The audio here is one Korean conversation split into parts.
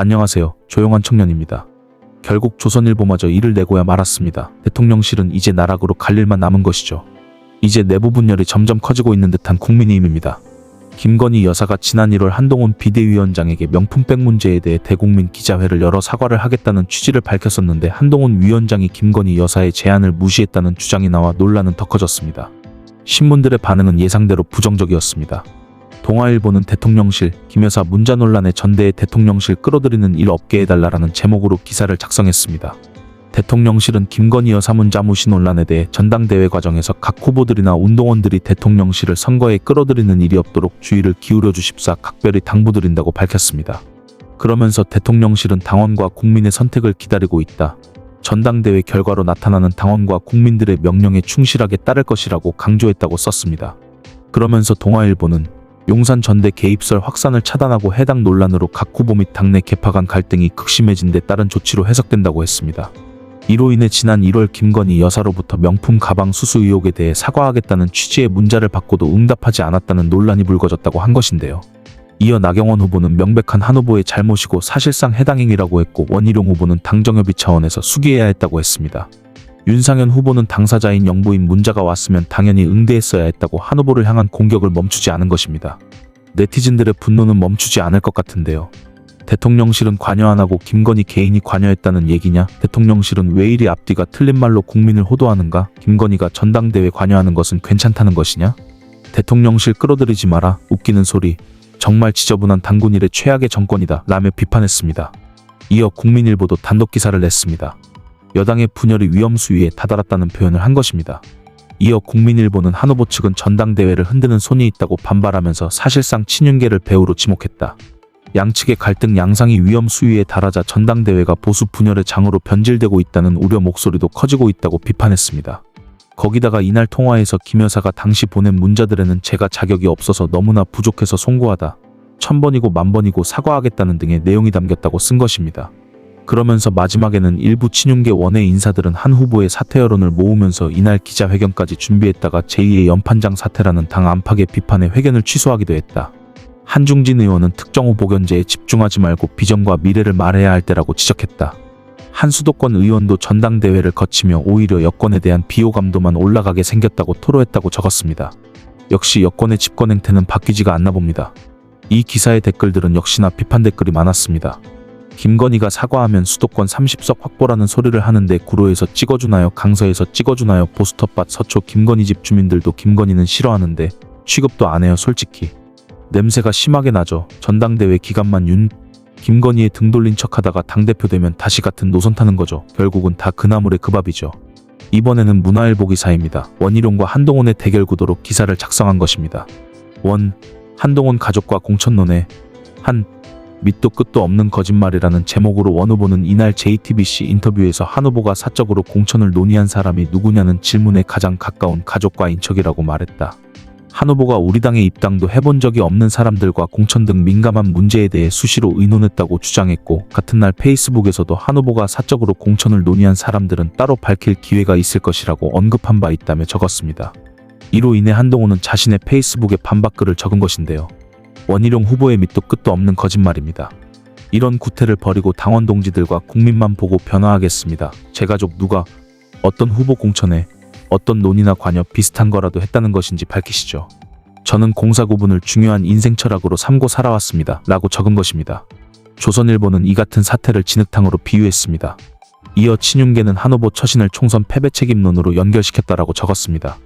안녕하세요. 조용한 청년입니다. 결국 조선일보마저 이를 내고야 말았습니다. 대통령실은 이제 나락으로 갈 일만 남은 것이죠. 이제 내부 분열이 점점 커지고 있는 듯한 국민의힘입니다. 김건희 여사가 지난 1월 한동훈 비대위원장에게 명품백 문제에 대해 대국민 기자회를 열어 사과를 하겠다는 취지를 밝혔었는데 한동훈 위원장이 김건희 여사의 제안을 무시했다는 주장이 나와 논란은 더 커졌습니다. 신문들의 반응은 예상대로 부정적이었습니다. 동아일보는 대통령실, 김 여사 문자 논란에 전대에 대통령실 끌어들이는 일 없게 해달라라는 제목으로 기사를 작성했습니다. 대통령실은 김건희 여사 문자 무시 논란에 대해 전당대회 과정에서 각 후보들이나 운동원들이 대통령실을 선거에 끌어들이는 일이 없도록 주의를 기울여 주십사 각별히 당부드린다고 밝혔습니다. 그러면서 대통령실은 당원과 국민의 선택을 기다리고 있다. 전당대회 결과로 나타나는 당원과 국민들의 명령에 충실하게 따를 것이라고 강조했다고 썼습니다. 그러면서 동아일보는 용산 전대 개입설 확산을 차단하고 해당 논란으로 각 후보 및 당내 계파 간 갈등이 극심해진 데 따른 조치로 해석된다고 했습니다. 이로 인해 지난 1월 김건희 여사로부터 명품 가방 수수 의혹에 대해 사과하겠다는 취지의 문자를 받고도 응답하지 않았다는 논란이 불거졌다고 한 것인데요. 이어 나경원 후보는 명백한 한 후보의 잘못이고 사실상 해당 행위라고 했고 원희룡 후보는 당정협의 차원에서 수기해야 했다고 했습니다. 윤상현 후보는 당사자인 영부인 문자가 왔으면 당연히 응대했어야 했다고 한 후보를 향한 공격을 멈추지 않은 것입니다. 네티즌들의 분노는 멈추지 않을 것 같은데요. 대통령실은 관여 안 하고 김건희 개인이 관여했다는 얘기냐? 대통령실은 왜 이리 앞뒤가 틀린 말로 국민을 호도하는가? 김건희가 전당대회 관여하는 것은 괜찮다는 것이냐? 대통령실 끌어들이지 마라. 웃기는 소리. 정말 지저분한 당군 일의 최악의 정권이다. 라며 비판했습니다. 이어 국민일보도 단독 기사를 냈습니다. 여당의 분열이 위험 수위에 다다랐다는 표현을 한 것입니다. 이어 국민일보는 한 후보 측은 전당대회를 흔드는 손이 있다고 반발하면서 사실상 친윤계를 배후로 지목했다. 양측의 갈등 양상이 위험 수위에 달하자 전당대회가 보수 분열의 장으로 변질되고 있다는 우려 목소리도 커지고 있다고 비판했습니다. 거기다가 이날 통화에서 김 여사가 당시 보낸 문자들에는 제가 자격이 없어서 너무나 부족해서 송구하다. 1000번이고 10,000번이고 사과하겠다는 등의 내용이 담겼다고 쓴 것입니다. 그러면서 마지막에는 일부 친윤계 원외 인사들은 한 후보의 사퇴 여론을 모으면서 이날 기자회견까지 준비했다가 제2의 연판장 사태라는 당 안팎의 비판에 회견을 취소하기도 했다. 한중진 의원은 특정 후보 견제에 집중하지 말고 비전과 미래를 말해야 할 때라고 지적했다. 한 수도권 의원도 전당대회를 거치며 오히려 여권에 대한 비호감도만 올라가게 생겼다고 토로했다고 적었습니다. 역시 여권의 집권 행태는 바뀌지가 않나 봅니다. 이 기사의 댓글들은 역시나 비판 댓글이 많았습니다. 김건희가 사과하면 수도권 30석 확보라는 소리를 하는데 구로에서 찍어주나요? 강서에서 찍어주나요? 보스터밭 서초 김건희 집 주민들도 김건희는 싫어하는데 취급도 안 해요 솔직히. 냄새가 심하게 나죠. 전당대회 기간만 김건희의 등 돌린 척하다가 당대표 되면 다시 같은 노선 타는 거죠. 결국은 다 그 나물의 그 밥이죠. 이번에는 문화일보 기사입니다. 원희룡과 한동훈의 대결 구도로 기사를 작성한 것입니다. 한동훈 가족과 공천론에 밑도 끝도 없는 거짓말이라는 제목으로 원 후보는 이날 JTBC 인터뷰에서 한 후보가 사적으로 공천을 논의한 사람이 누구냐는 질문에 가장 가까운 가족과 인척이라고 말했다. 한 후보가 우리 당에 입당도 해본 적이 없는 사람들과 공천 등 민감한 문제에 대해 수시로 의논했다고 주장했고 같은 날 페이스북에서도 한 후보가 사적으로 공천을 논의한 사람들은 따로 밝힐 기회가 있을 것이라고 언급한 바 있다며 적었습니다. 이로 인해 한동훈은 자신의 페이스북에 반박글을 적은 것인데요. 원희룡 후보의 밑도 끝도 없는 거짓말입니다. 이런 구태를 버리고 당원 동지들과 국민만 보고 변화하겠습니다. 제 가족 누가 어떤 후보 공천에 어떤 논의나 관여 비슷한 거라도 했다는 것인지 밝히시죠. 저는 공사 구분을 중요한 인생 철학으로 삼고 살아왔습니다. 라고 적은 것입니다. 조선일보는 이 같은 사태를 진흙탕으로 비유했습니다. 이어 친윤계는 한 후보 처신을 총선 패배 책임론으로 연결시켰다라고 적었습니다.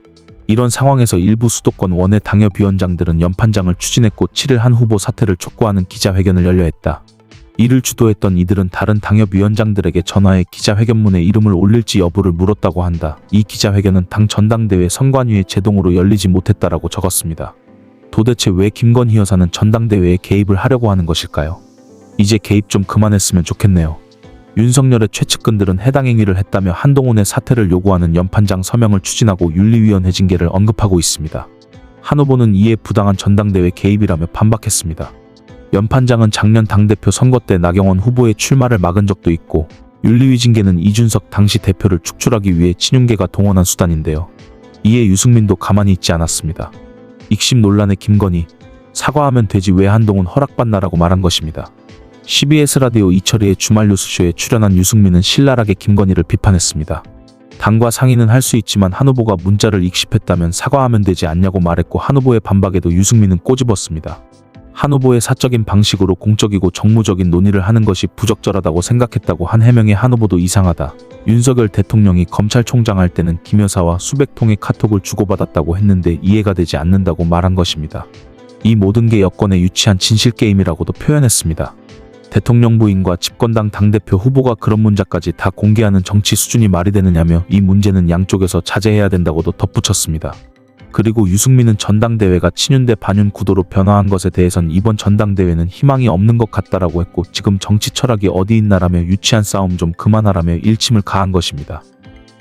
이런 상황에서 일부 수도권 원외 당협위원장들은 연판장을 추진했고 7일 한 후보 사퇴를 촉구하는 기자회견을 열려 했다. 이를 주도했던 이들은 다른 당협위원장들에게 전화해 기자회견문에 이름을 올릴지 여부를 물었다고 한다. 이 기자회견은 당 전당대회 선관위의 제동으로 열리지 못했다라고 적었습니다. 도대체 왜 김건희 여사는 전당대회에 개입을 하려고 하는 것일까요? 이제 개입 좀 그만했으면 좋겠네요. 윤석열의 최측근들은 해당 행위를 했다며 한동훈의 사퇴를 요구하는 연판장 서명을 추진하고 윤리위원회 징계를 언급하고 있습니다. 한 후보는 이에 부당한 전당대회 개입이라며 반박했습니다. 연판장은 작년 당대표 선거 때 나경원 후보의 출마를 막은 적도 있고 윤리위 징계는 이준석 당시 대표를 축출하기 위해 친윤계가 동원한 수단인데요. 이에 유승민도 가만히 있지 않았습니다. 익심 논란의 김건희, 사과하면 되지 왜 한동훈 허락받나라고 말한 것입니다. CBS 라디오 이철희의 주말 뉴스쇼에 출연한 유승민은 신랄하게 김건희를 비판했습니다. 당과 상의는 할 수 있지만 한 후보가 문자를 익십했다면 사과하면 되지 않냐고 말했고, 한 후보의 반박에도 유승민은 꼬집었습니다. 한 후보의 사적인 방식으로 공적이고 정무적인 논의를 하는 것이 부적절하다고 생각했다고 한 해명에 한 후보도 이상하다. 윤석열 대통령이 검찰총장 할 때는 김 여사와 수백 통의 카톡을 주고받았다고 했는데 이해가 되지 않는다고 말한 것입니다. 이 모든 게 여권의 유치한 진실게임이라고도 표현했습니다. 대통령 부인과 집권당 당대표 후보가 그런 문자까지 다 공개하는 정치 수준이 말이 되느냐며 이 문제는 양쪽에서 자제해야 된다고도 덧붙였습니다. 그리고 유승민은 전당대회가 친윤 대 반윤 구도로 변화한 것에 대해선 이번 전당대회는 희망이 없는 것 같다라고 했고, 지금 정치 철학이 어디 있나라며 유치한 싸움 좀 그만하라며 일침을 가한 것입니다.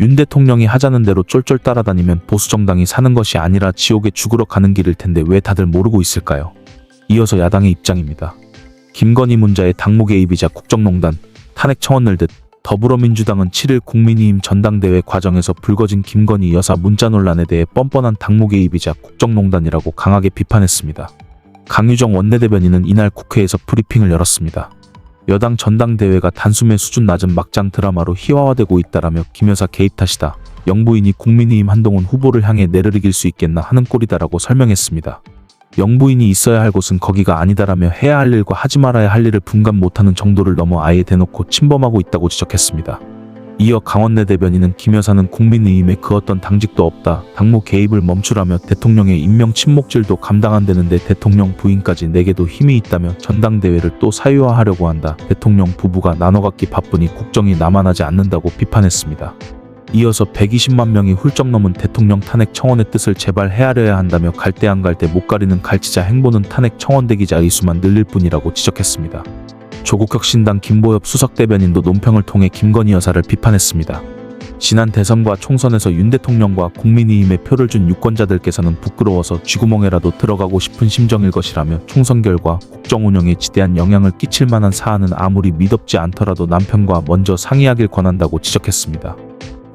윤 대통령이 하자는 대로 쫄쫄 따라다니면 보수정당이 사는 것이 아니라 지옥에 죽으러 가는 길일 텐데 왜 다들 모르고 있을까요? 이어서 야당의 입장입니다. 김건희 문자의 당무 개입이자 국정농단, 탄핵 청원 늘 듯 더불어민주당은 7일 국민의힘 전당대회 과정에서 불거진 김건희 여사 문자 논란에 대해 뻔뻔한 당무 개입이자 국정농단이라고 강하게 비판했습니다. 강유정 원내대변인은 이날 국회에서 브리핑을 열었습니다. 여당 전당대회가 단숨에 수준 낮은 막장 드라마로 희화화되고 있다라며 김 여사 개입 탓이다. 영부인이 국민의힘 한동훈 후보를 향해 내를 이길 수 있겠나 하는 꼴이다라고 설명했습니다. 영부인이 있어야 할 곳은 거기가 아니다라며 해야 할 일과 하지 말아야 할 일을 분간 못하는 정도를 넘어 아예 대놓고 침범하고 있다고 지적했습니다. 이어 강원내 대변인은 김 여사는 국민의힘에 그 어떤 당직도 없다. 당무 개입을 멈추라며 대통령의 임명 침묵질도 감당 안 되는데 대통령 부인까지 내게도 힘이 있다며 전당대회를 또 사유화하려고 한다. 대통령 부부가 나눠 갖기 바쁘니 국정이 남아나지 않는다고 비판했습니다. 이어서 120만 명이 훌쩍 넘은 대통령 탄핵 청원의 뜻을 제발 헤아려야 한다며 갈 때 안 갈 때 못 가리는 갈치자 행보는 탄핵 청원 대기자의 수만 늘릴 뿐이라고 지적했습니다. 조국혁신당 김보엽 수석대변인도 논평을 통해 김건희 여사를 비판했습니다. 지난 대선과 총선에서 윤 대통령과 국민의힘에 표를 준 유권자들께서는 부끄러워서 쥐구멍에라도 들어가고 싶은 심정일 것이라며 총선 결과 국정 운영에 지대한 영향을 끼칠 만한 사안은 아무리 미덥지 않더라도 남편과 먼저 상의하길 권한다고 지적했습니다.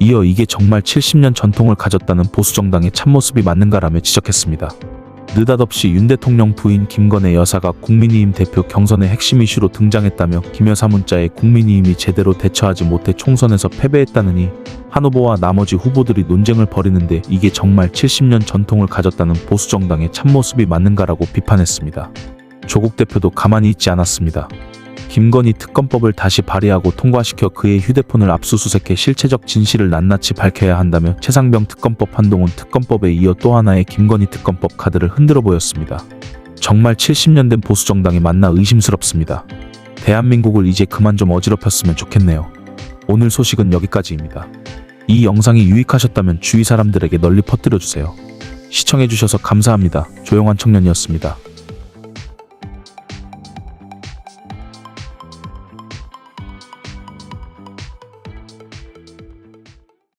이어 이게 정말 70년 전통을 가졌다는 보수정당의 참모습이 맞는가라며 지적했습니다. 느닷없이 윤 대통령 부인 김건희 여사가 국민의힘 대표 경선의 핵심 이슈로 등장했다며 김 여사 문자에 국민의힘이 제대로 대처하지 못해 총선에서 패배했다느니 한 후보와 나머지 후보들이 논쟁을 벌이는데 이게 정말 70년 전통을 가졌다는 보수정당의 참모습이 맞는가라고 비판했습니다. 조국 대표도 가만히 있지 않았습니다. 김건희 특검법을 다시 발의하고 통과시켜 그의 휴대폰을 압수수색해 실체적 진실을 낱낱이 밝혀야 한다며 최상병 특검법, 한동훈 특검법에 이어 또 하나의 김건희 특검법 카드를 흔들어 보였습니다. 정말 70년 된 보수정당이 맞나 의심스럽습니다. 대한민국을 이제 그만 좀 어지럽혔으면 좋겠네요. 오늘 소식은 여기까지입니다. 이 영상이 유익하셨다면 주위 사람들에게 널리 퍼뜨려주세요. 시청해주셔서 감사합니다. 조용한 청년이었습니다.